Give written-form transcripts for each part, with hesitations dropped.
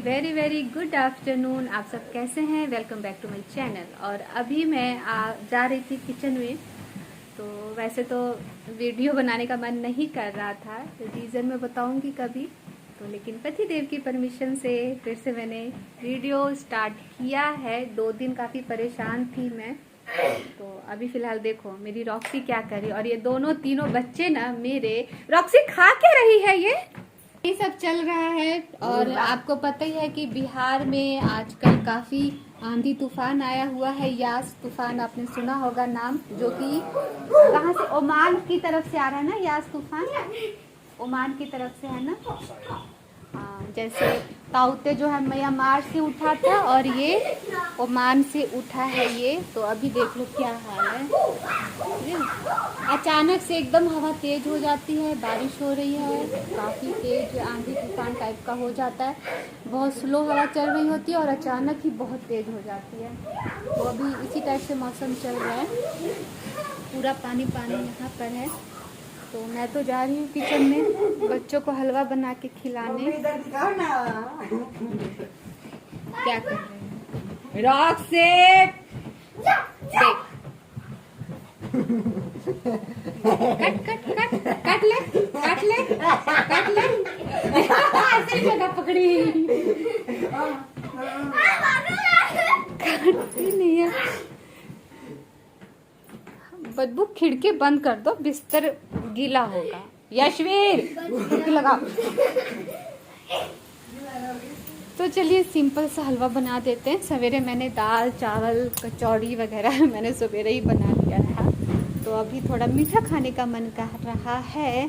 Very very good afternoon. आप सब कैसे हैं? Welcome back to my channel. और अभी मैं जा रही थी किचन में। तो वैसे तो वीडियो बनाने का मन नहीं कर रहा था, रीज़न मैं बताऊंगी कभी। तो लेकिन पति देव की परमिशन से फिर से मैंने वीडियो स्टार्ट किया है। 2 दिन काफ़ी परेशान थी मैं। तो अभी फ़िलहाल देखो मेरी रॉक्सी क्या कर रही है। और ये दोनों तीनों बच्चे ना मेरे, रॉक्सी खा क्या रही है ये सब चल रहा है। और आपको पता ही है कि बिहार में आजकल काफ़ी आंधी तूफान आया हुआ है। यास तूफान आपने सुना होगा नाम, जो कि कहाँ से, ओमान की तरफ से आ रहा है ना। यास तूफान ओमान की तरफ से है ना। हाँ, जैसे ताउते जो है म्यांमार से उठा था और ये ओमान से उठा है ये। तो अभी देख लो क्या हाल है। अचानक से एकदम हवा तेज हो जाती है, बारिश हो रही है, काफ़ी तेज आंधी तूफान टाइप का हो जाता है। बहुत स्लो हवा चल रही होती है और अचानक ही बहुत तेज हो जाती है। तो अभी इसी टाइप से मौसम चल रहा है, पूरा पानी पानी यहाँ पर है। तो मैं तो जा रही हूँ किचन में बच्चों को हलवा बना के खिलाने। क्या कर रहे हैं रॉक से? देख, कट कट कट कट ले कट ले कट ले। ऐसे जगह पकड़ी काटती नहीं है। बदबू, खिड़की बंद कर दो, बिस्तर गीला होगा। यशवीर खिड़की लगाओ। तो चलिए सिंपल सा हलवा बना देते हैं। सवेरे मैंने दाल चावल कचौड़ी वगैरह मैंने सवेरे ही बना लिया था। तो अभी थोड़ा मीठा खाने का मन कर रहा है,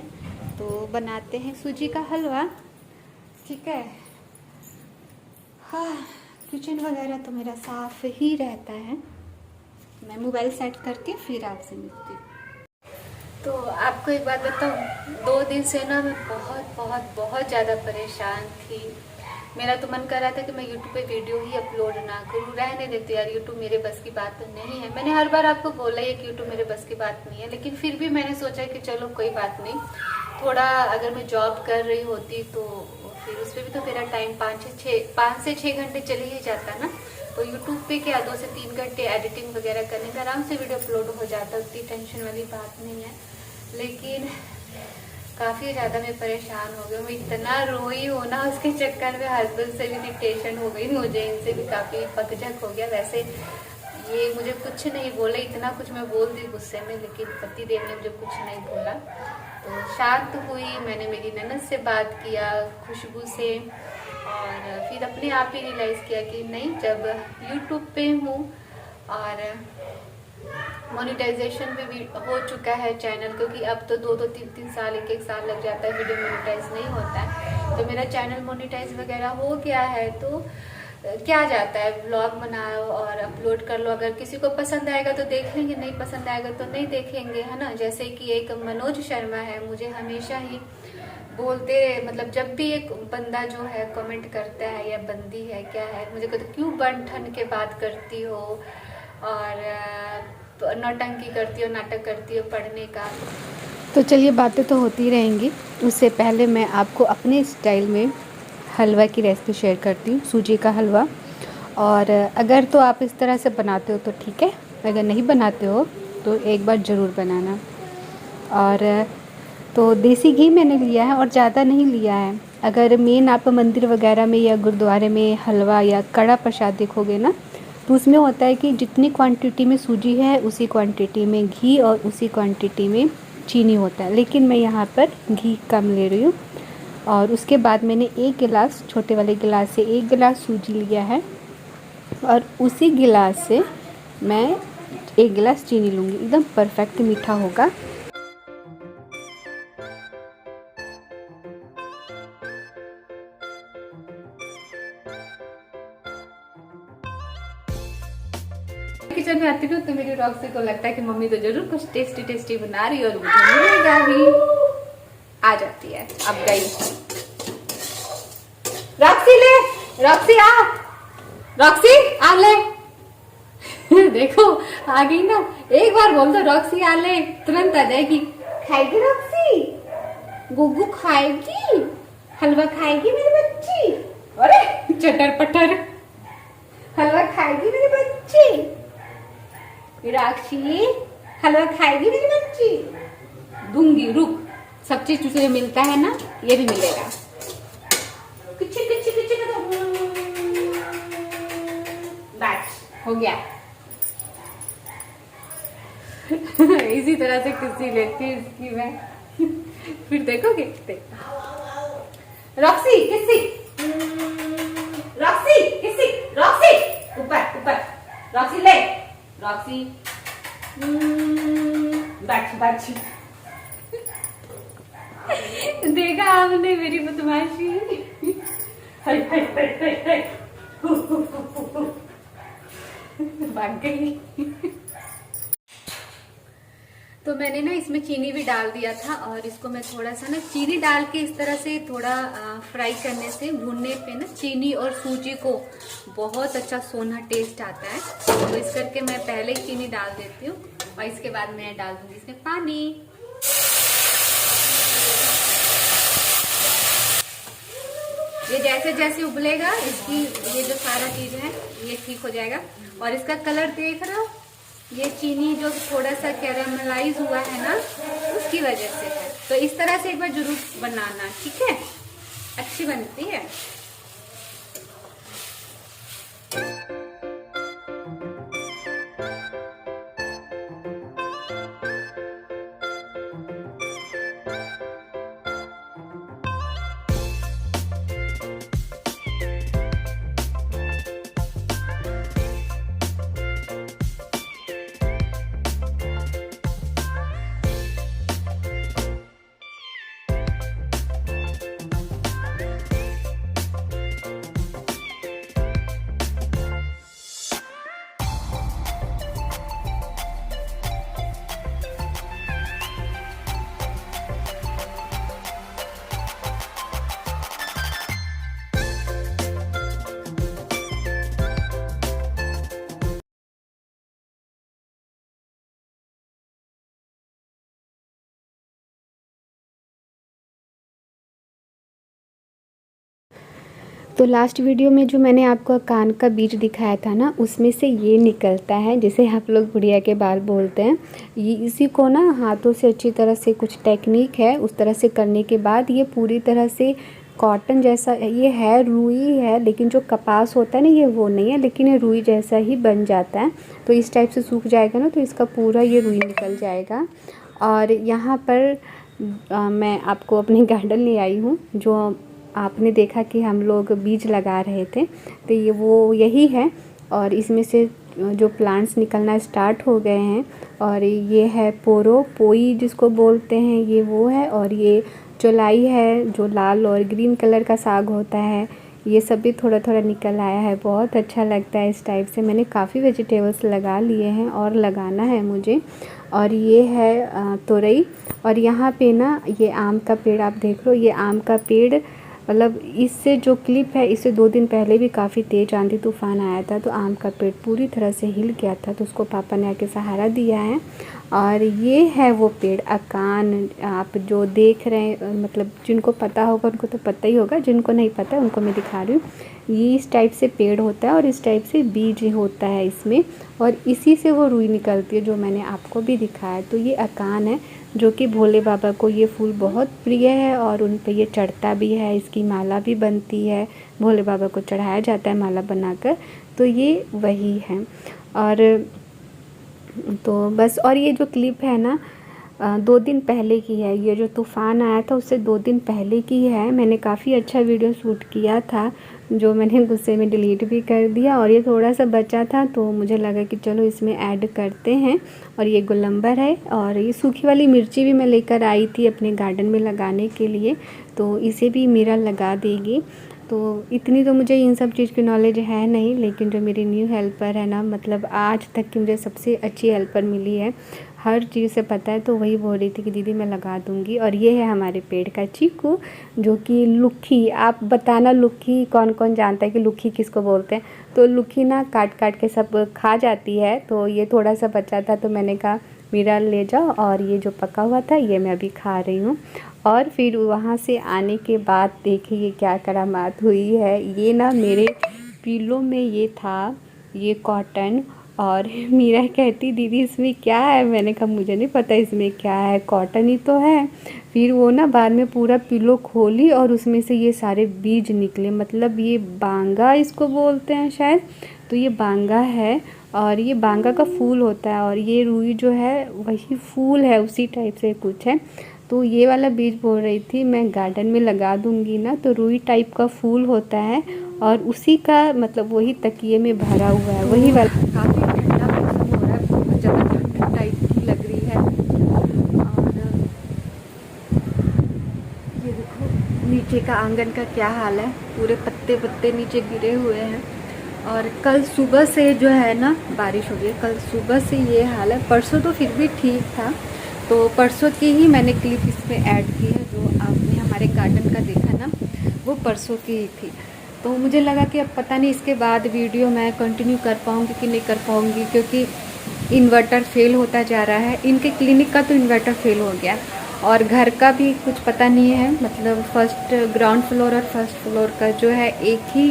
तो बनाते हैं सूजी का हलवा। ठीक है। हाँ, किचन वगैरह तो मेरा साफ ही रहता है। मैं मोबाइल सेट करके फिर आपसे मिलती हूँ। तो आपको एक बात बताऊँ, 2 दिन से ना मैं बहुत बहुत बहुत ज़्यादा परेशान थी। मेरा तो मन कर रहा था कि मैं यूट्यूब पे वीडियो ही अपलोड ना करूँ। रहने देते यार, यूट्यूब मेरे बस की बात तो नहीं है। मैंने हर बार आपको बोला है कि यूट्यूब मेरे बस की बात नहीं है, लेकिन फिर भी मैंने सोचा कि चलो कोई बात नहीं। थोड़ा अगर मैं जॉब कर रही होती तो फिर उस पर भी तो मेरा टाइम 5 से 6 घंटे चले ही जाता ना। तो यूट्यूब पे क्या 2 से 3 घंटे एडिटिंग वगैरह करने में आराम से वीडियो अपलोड हो जाता, उतनी टेंशन वाली बात नहीं है। लेकिन काफ़ी ज़्यादा मैं परेशान हो गई। मैं इतना रोई हूँ ना, उसके चक्कर में हस्बैंड से भी इरिटेशन हो गई मुझे, इनसे भी काफ़ी पकझक हो गया। वैसे ये मुझे कुछ नहीं बोले, इतना कुछ मैं बोल दी गुस्से में, लेकिन पति देव ने मुझे कुछ नहीं बोला। तो शांत हुई, मैंने मेरी ननद से बात किया, खुशबू से, और फिर अपने आप ही रियलाइज़ किया कि नहीं, जब यूट्यूब पे हूँ और मोनेटाइजेशन भी हो चुका है चैनल, क्योंकि अब तो 2-2 3-3 साल 1-1 साल लग जाता है, वीडियो मोनेटाइज नहीं होता है। तो मेरा चैनल मोनेटाइज वगैरह हो गया है। तो क्या जाता है, व्लॉग बनाओ और अपलोड कर लो। अगर किसी को पसंद आएगा तो देख लेंगे, नहीं पसंद आएगा तो नहीं देखेंगे, है ना। जैसे कि एक मनोज शर्मा है, मुझे हमेशा ही बोलते, मतलब जब भी एक बंदा जो है कमेंट करता है या बंदी है क्या है, मुझे कहते क्यों बन ठन के बात करती हो और नौटंकी करती हो, नाटक करती हो पढ़ने का। तो चलिए बातें तो होती रहेंगी। उससे पहले मैं आपको अपने स्टाइल में हलवा की रेसिपी शेयर करती हूँ, सूजी का हलवा। और अगर तो आप इस तरह से बनाते हो तो ठीक है, अगर नहीं बनाते हो तो एक बार ज़रूर बनाना। और तो देसी घी मैंने लिया है और ज़्यादा नहीं लिया है। अगर मेन आप मंदिर वगैरह में या गुरुद्वारे में हलवा या कड़ा प्रसाद देखोगे ना, तो उसमें होता है कि जितनी क्वांटिटी में सूजी है उसी क्वांटिटी में घी और उसी क्वांटिटी में चीनी होता है। लेकिन मैं यहाँ पर घी कम ले रही हूँ। और उसके बाद मैंने 1 गिलास, छोटे वाले गिलास से 1 गिलास सूजी लिया है और उसी गिलास से मैं 1 गिलास चीनी लूँगी। एकदम परफेक्ट मीठा होगा। किचन में आती हूँ तो मेरी रॉक्सी को लगता है कि मम्मी तो जरूर कुछ टेस्टी टेस्टी बना रही है और मुझे मिलेगा भी। आ जाती है, अब गई। रॉक्सी ले, रॉक्सी आ, रॉक्सी आ ले। देखो आ गई ना, एक बार बोल दो रॉक्सी आ ले, तुरंत आ जाएगी। खाएगी रॉक्सी? गुगू खाएगी? हलवा खाएगी मेरी बच्ची? अरे चटर पटर। हलवा खाएगी मेरी बच्ची? राक्षी हलवा खाएगी मेरी बच्ची? दूंगी, रुक। सब चीज तुझे मिलता है ना, ये भी मिलेगा। कुछ हो गया। इसी तरह से किसी लेती इसकी मैं। फिर देखोगे? रॉक्सी किसी, रॉक्सी किसी, रॉक्सी ऊपर ऊपर, रॉक्सी ले, रॉक्सी बैठ। देखा आपने मेरी बदमाशी? भाग गई। तो मैंने ना इसमें चीनी भी डाल दिया था और इसको मैं थोड़ा सा ना चीनी डाल के इस तरह से थोड़ा फ्राई करने से, भूनने पे ना चीनी और सूजी को बहुत अच्छा सोना टेस्ट आता है। तो इस करके मैं पहले ही चीनी डाल देती हूँ और इसके बाद मैं डाल दूंगी इसमें पानी। ये जैसे जैसे उबलेगा इसकी ये जो सारा चीज है ये ठीक हो जाएगा। और इसका कलर देख रहे हो, ये चीनी जो थोड़ा सा कैरामलाइज हुआ है ना, उसकी वजह से है। तो इस तरह से एक बार जरूर बनाना, ठीक है? अच्छी बनती है। तो लास्ट वीडियो में जो मैंने आपको कान का बीज दिखाया था ना, उसमें से ये निकलता है, जिसे आप लोग बुढ़िया के बाल बोलते हैं। ये इसी को ना हाथों से अच्छी तरह से, कुछ टेक्निक है उस तरह से करने के बाद ये पूरी तरह से कॉटन जैसा, ये है रुई है, लेकिन जो कपास होता है ना ये वो नहीं है, लेकिन ये रुई जैसा ही बन जाता है। तो इस टाइप से सूख जाएगा ना तो इसका पूरा ये रुई निकल जाएगा। और यहाँ पर मैं आपको अपने गार्डन ले आई हूँ, जो आपने देखा कि हम लोग बीज लगा रहे थे, तो ये वो यही है। और इसमें से जो प्लांट्स निकलना स्टार्ट हो गए हैं। और ये है पोई जिसको बोलते हैं, ये वो है। और ये चौलाई है, जो लाल और ग्रीन कलर का साग होता है, ये सब भी थोड़ा थोड़ा निकल आया है। बहुत अच्छा लगता है इस टाइप से। मैंने काफ़ी वेजिटेबल्स लगा लिए हैं और लगाना है मुझे। और ये है तोरई। और यहाँ पे ना ये आम का पेड़ आप देख लो, ये आम का पेड़ मतलब इससे जो क्लिप है, इससे 2 दिन पहले भी काफ़ी तेज़ आंधी तूफान आया था, तो आम का पेड़ पूरी तरह से हिल गया था, तो उसको पापा ने आके सहारा दिया है। और ये है वो पेड़ अकान, आप जो देख रहे हैं, मतलब जिनको पता होगा उनको तो पता ही होगा, जिनको नहीं पता उनको मैं दिखा रही हूँ। ये इस टाइप से पेड़ होता है और इस टाइप से बीज होता है इसमें, और इसी से वो रुई निकलती है जो मैंने आपको भी दिखाया। तो ये अकान है, जो कि भोले बाबा को ये फूल बहुत प्रिय है और उन पे ये चढ़ता भी है, इसकी माला भी बनती है, भोले बाबा को चढ़ाया जाता है माला बनाकर। तो ये वही है। और तो बस, और ये जो क्लिप है ना 2 दिन पहले की है, ये जो तूफ़ान आया था उससे 2 दिन पहले की है। मैंने काफ़ी अच्छा वीडियो शूट किया था, जो मैंने गुस्से में डिलीट भी कर दिया। और ये थोड़ा सा बचा था तो मुझे लगा कि चलो इसमें ऐड करते हैं। और ये गुलंबर है, और ये सूखी वाली मिर्ची भी मैं लेकर आई थी अपने गार्डन में लगाने के लिए, तो इसे भी मीरा लगा देगी। तो इतनी तो मुझे इन सब चीज़ की नॉलेज है नहीं, लेकिन जो मेरी न्यू हेल्पर है ना, मतलब आज तक की मुझे सबसे अच्छी हेल्पर मिली है, हर चीज़ से पता है, तो वही बोल रही थी कि दीदी मैं लगा दूंगी। और ये है हमारे पेड़ का चीकू, जो कि लुक्खी, आप बताना लुक्खी कौन कौन जानता है कि लुक्खी किसको बोलते हैं। तो लुक्खी ना काट काट के सब खा जाती है, तो ये थोड़ा सा बचा था तो मैंने कहा मीरा ले जाओ, और ये जो पका हुआ था ये मैं अभी खा रही हूँ। और फिर वहाँ से आने के बाद देखिए क्या करामात हुई है। ये ना मेरे पिलो में ये था, ये कॉटन, और मीरा कहती दीदी इसमें क्या है, मैंने कहा मुझे नहीं पता इसमें क्या है, कॉटन ही तो है। फिर वो ना बाद में पूरा पिलो खोली और उसमें से ये सारे बीज निकले, मतलब ये बांगा इसको बोलते हैं शायद, तो ये बांगा है और ये बांगा का फूल होता है, और ये रुई जो है वही फूल है, उसी टाइप से कुछ है। तो ये वाला बीज बोल रही थी मैं गार्डन में लगा दूंगी ना, तो रुई टाइप का फूल होता है और उसी का मतलब वही तकिए में भरा हुआ है, वही वाला। काफ़ी ठंडा मौसम हो रहा है, बहुत ज़्यादा ठंड टाइप की लग रही है। और ये देखो नीचे का आंगन का क्या हाल है, पूरे पत्ते पत्ते नीचे गिरे हुए हैं। और कल सुबह से जो है ना बारिश हो गई, कल सुबह से ये हाल है। परसों तो फिर भी ठीक था, तो परसों की ही मैंने क्लिप इसमें ऐड की है, जो आपने हमारे गार्डन का देखा ना, वो परसों की ही थी। तो मुझे लगा कि अब पता नहीं इसके बाद वीडियो मैं कंटिन्यू कर पाऊँगी कि नहीं कर पाऊँगी, क्योंकि इन्वर्टर फेल होता जा रहा है। इनके क्लिनिक का तो इन्वर्टर फेल हो गया और घर का भी कुछ पता नहीं है, मतलब फर्स्ट ग्राउंड फ्लोर और फर्स्ट फ्लोर का जो है एक ही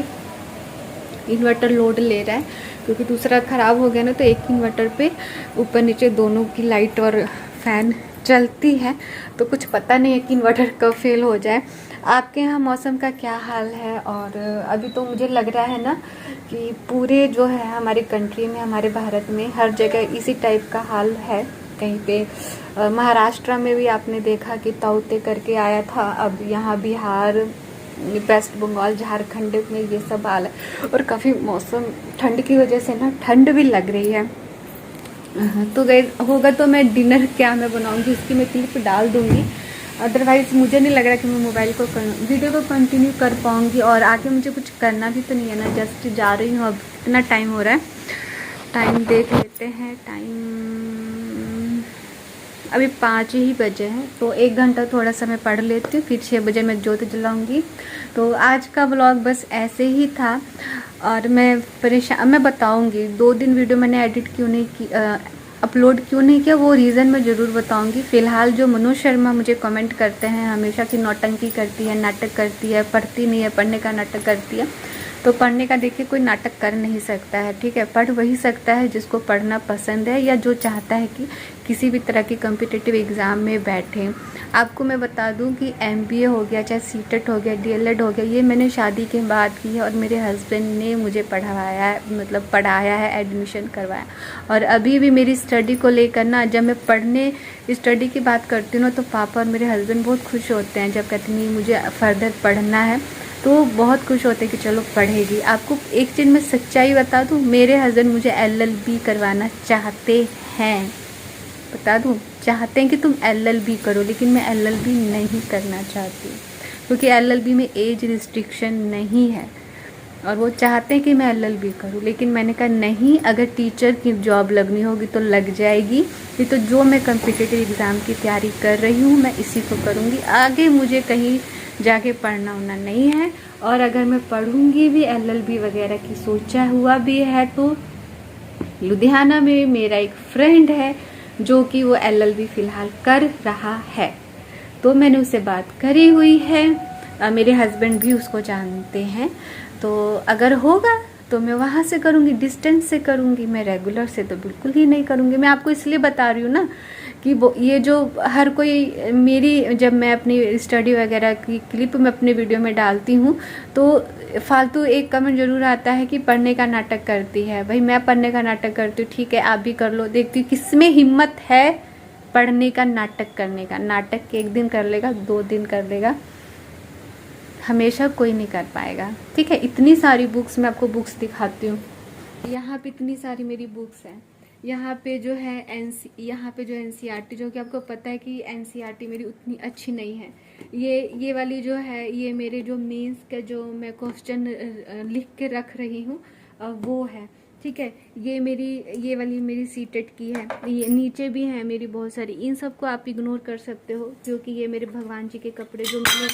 इन्वर्टर लोड ले रहा है, क्योंकि दूसरा ख़राब हो गया ना, तो एक ही इन्वर्टर पे ऊपर नीचे दोनों की लाइट और फैन चलती है। तो कुछ पता नहीं है कि इन्वर्टर कब फेल हो जाए। आपके यहाँ मौसम का क्या हाल है? और अभी तो मुझे लग रहा है ना कि पूरे जो है हमारी कंट्री में, हमारे भारत में हर जगह इसी टाइप का हाल है। कहीं पे महाराष्ट्र में भी आपने देखा कि ताउते करके आया था, अब यहाँ बिहार, वेस्ट बंगाल, झारखंड में ये सब हाल है। और काफ़ी मौसम ठंड की वजह से ना ठंड भी लग रही है। तो गई होगा तो मैं डिनर क्या मैं बनाऊंगी उसकी मैं क्लिप डाल दूंगी। अदरवाइज़ मुझे नहीं लग रहा कि मैं मोबाइल को वीडियो को कंटिन्यू कर पाऊंगी। और आगे मुझे कुछ करना भी तो नहीं है ना, जस्ट जा रही हूँ। अब कितना टाइम हो रहा है, टाइम देख लेते हैं। टाइम अभी 5 ही बजे हैं, तो 1 घंटा थोड़ा सा मैं पढ़ लेती हूँ, फिर 6 बजे मैं ज्योति जलाऊंगी। तो आज का व्लॉग बस ऐसे ही था। और मैं बताऊंगी 2 दिन वीडियो मैंने एडिट क्यों नहीं की, अपलोड क्यों नहीं किया, वो रीज़न मैं ज़रूर बताऊंगी। फ़िलहाल जो मनोज शर्मा मुझे कमेंट करते हैं हमेशा कि नौटंकी करती है, नाटक करती है, पढ़ती नहीं है, पढ़ने का नाटक करती है, तो पढ़ने का देखिए कोई नाटक कर नहीं सकता है, ठीक है। पढ़ वही सकता है जिसको पढ़ना पसंद है, या जो चाहता है कि किसी भी तरह की कॉम्पिटिटिव एग्ज़ाम में बैठे। आपको मैं बता दूं कि MBA हो गया, चाहे सीटेट हो गया, DLED हो गया, ये मैंने शादी के बाद की है और मेरे हस्बैंड ने मुझे पढ़ाया है, मतलब पढ़ाया है, एडमिशन करवाया। और अभी भी मेरी स्टडी को लेकर ना, जब मैं पढ़ने स्टडी की बात करती हूँ ना, तो पापा और मेरे हस्बैंड बहुत खुश होते हैं। जब कहते नहीं मुझे फर्दर पढ़ना है, तो बहुत खुश होते हैं कि चलो पढ़ेगी। आपको एक चीज़ मैं सच्चाई बता दूँ, मेरे हस्बैंड मुझे LLB करवाना चाहते हैं, बता दूँ, चाहते हैं कि तुम LLB करो, लेकिन मैं LLB नहीं करना चाहती, क्योंकि LLB में एज रिस्ट्रिक्शन नहीं है। और वो चाहते हैं कि मैं LLB करूँ, लेकिन मैंने कहा नहीं, अगर टीचर की जॉब लगनी होगी तो लग जाएगी। ये तो जो मैं कॉम्पिटिटिव एग्ज़ाम की तैयारी कर रही हूँ मैं इसी को करूँगी, आगे मुझे कहीं जाके पढ़ना होना नहीं है। और अगर मैं पढ़ूँगी भी, LLB वगैरह की सोचा हुआ भी है, तो लुधियाना में मेरा एक फ्रेंड है जो कि वो LLB फ़िलहाल कर रहा है, तो मैंने उससे बात करी हुई है। मेरे हस्बैंड भी उसको जानते हैं, तो अगर होगा तो मैं वहाँ से करूँगी, डिस्टेंस से करूँगी, मैं रेगुलर से तो बिल्कुल ही नहीं करूँगी। मैं आपको इसलिए बता रही हूँ ना कि वो ये जो हर कोई मेरी, जब मैं अपनी स्टडी वगैरह की क्लिप में अपने वीडियो में डालती हूँ, तो फालतू एक कमेंट ज़रूर आता है कि पढ़ने का नाटक करती है। भाई मैं पढ़ने का नाटक करती हूँ, ठीक है, आप भी कर लो, देखती हूँ किसमें हिम्मत है पढ़ने का नाटक करने का। नाटक 1 दिन कर लेगा, 2 दिन कर लेगा, हमेशा कोई नहीं कर पाएगा, ठीक है। इतनी सारी बुक्स, मैं आपको बुक्स दिखाती हूँ, यहाँ पे इतनी सारी मेरी बुक्स हैं। यहाँ पे जो है यहाँ पे जो NCERT, जो कि आपको पता है कि NCERT मेरी उतनी अच्छी नहीं है। ये वाली जो है, ये मेरे जो मेंस के जो मैं क्वेश्चन लिख के रख रही हूँ वो है, ठीक है। ये वाली मेरी सीटेट की है। ये नीचे भी है मेरी बहुत सारी, इन सबको आप इग्नोर कर सकते हो, क्योंकि ये मेरे भगवान जी के कपड़े जो मैंने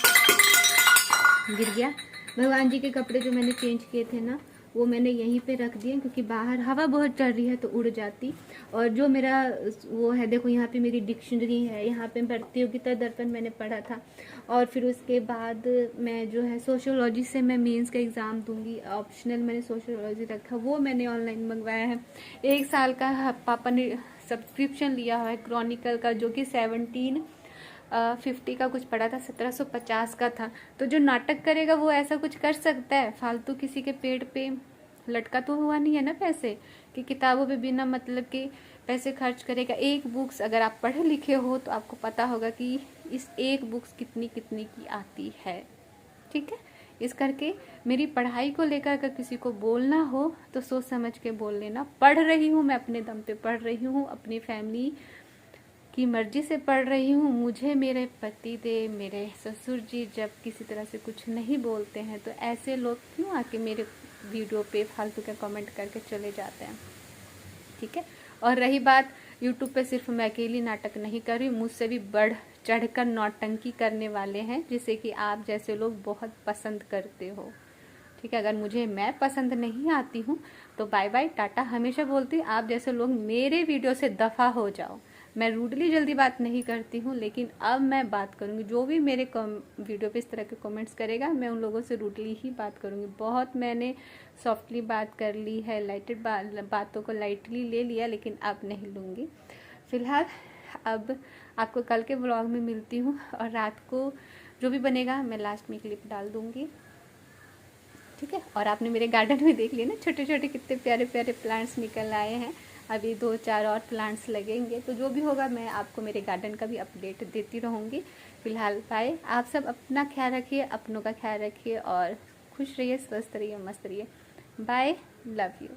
गिर गया, भगवान जी के कपड़े जो मैंने चेंज किए थे ना, वो मैंने यहीं पे रख दिए क्योंकि बाहर हवा बहुत चल रही है तो उड़ जाती। और जो मेरा वो है, देखो यहाँ पे मेरी डिक्शनरी है, यहाँ पे प्रतियोगिता दर्पण मैंने पढ़ा था। और फिर उसके बाद मैं जो है सोशियोलॉजी से मैं मेंस का एग्ज़ाम दूंगी, ऑप्शनल मैंने सोशियोलॉजी रखा, वो मैंने ऑनलाइन मंगवाया है। 1 साल का पापा ने सब्सक्रिप्शन लिया हुआ है क्रॉनिकल का, जो कि 1750 का कुछ पड़ा था, 1750 का था। तो जो नाटक करेगा वो ऐसा कुछ कर सकता है, फालतू किसी के पेड़ पे लटका तो हुआ नहीं है ना पैसे कि किताबों पे बिना मतलब के पैसे खर्च करेगा। एक बुक्स अगर आप पढ़े लिखे हो तो आपको पता होगा कि इस एक बुक्स कितनी कितनी की आती है, ठीक है। इस करके मेरी पढ़ाई को लेकर अगर किसी को बोलना हो तो सोच समझ के बोल लेना। पढ़ रही हूँ मैं, अपने दम पे पढ़ रही हूँ, अपनी फैमिली की मर्जी से पढ़ रही हूँ। मुझे मेरे पति देव, मेरे ससुर जी जब किसी तरह से कुछ नहीं बोलते हैं तो ऐसे लोग क्यों आके मेरे वीडियो पे फालतू का कमेंट करके चले जाते हैं, ठीक है। और रही बात यूट्यूब पे, सिर्फ मैं अकेली नाटक नहीं कर रही, मुझसे भी बढ़ चढ़कर नौटंकी करने वाले हैं, जिसे कि आप जैसे लोग बहुत पसंद करते हो, ठीक है। अगर मुझे मैं पसंद नहीं आती हूँ तो बाय बाय टाटा। हमेशा बोलती हूँ आप जैसे लोग मेरे वीडियो से दफ़ा हो जाओ। मैं रूडली जल्दी बात नहीं करती हूँ, लेकिन अब मैं बात करूँगी। जो भी मेरे वीडियो पे इस तरह के कमेंट्स करेगा मैं उन लोगों से रूडली ही बात करूँगी। बहुत मैंने सॉफ्टली बात कर ली है, लाइटेड बातों को लाइटली ले लिया, लेकिन अब नहीं लूँगी फिलहाल। अब आपको कल के ब्लॉग में मिलती हूँ, और रात को जो भी बनेगा मैं लास्ट में क्लिप डाल दूँगी, ठीक है। और आपने मेरे गार्डन में देख लिया ना, छोटे छोटे कितने प्यारे प्यारे प्लांट्स निकल आए हैं। अभी 2-4 और प्लांट्स लगेंगे, तो जो भी होगा मैं आपको मेरे गार्डन का भी अपडेट देती रहूँगी। फिलहाल बाय। आप सब अपना ख्याल रखिए, अपनों का ख्याल रखिए, और खुश रहिए, स्वस्थ रहिए, मस्त रहिए। Bye, love you.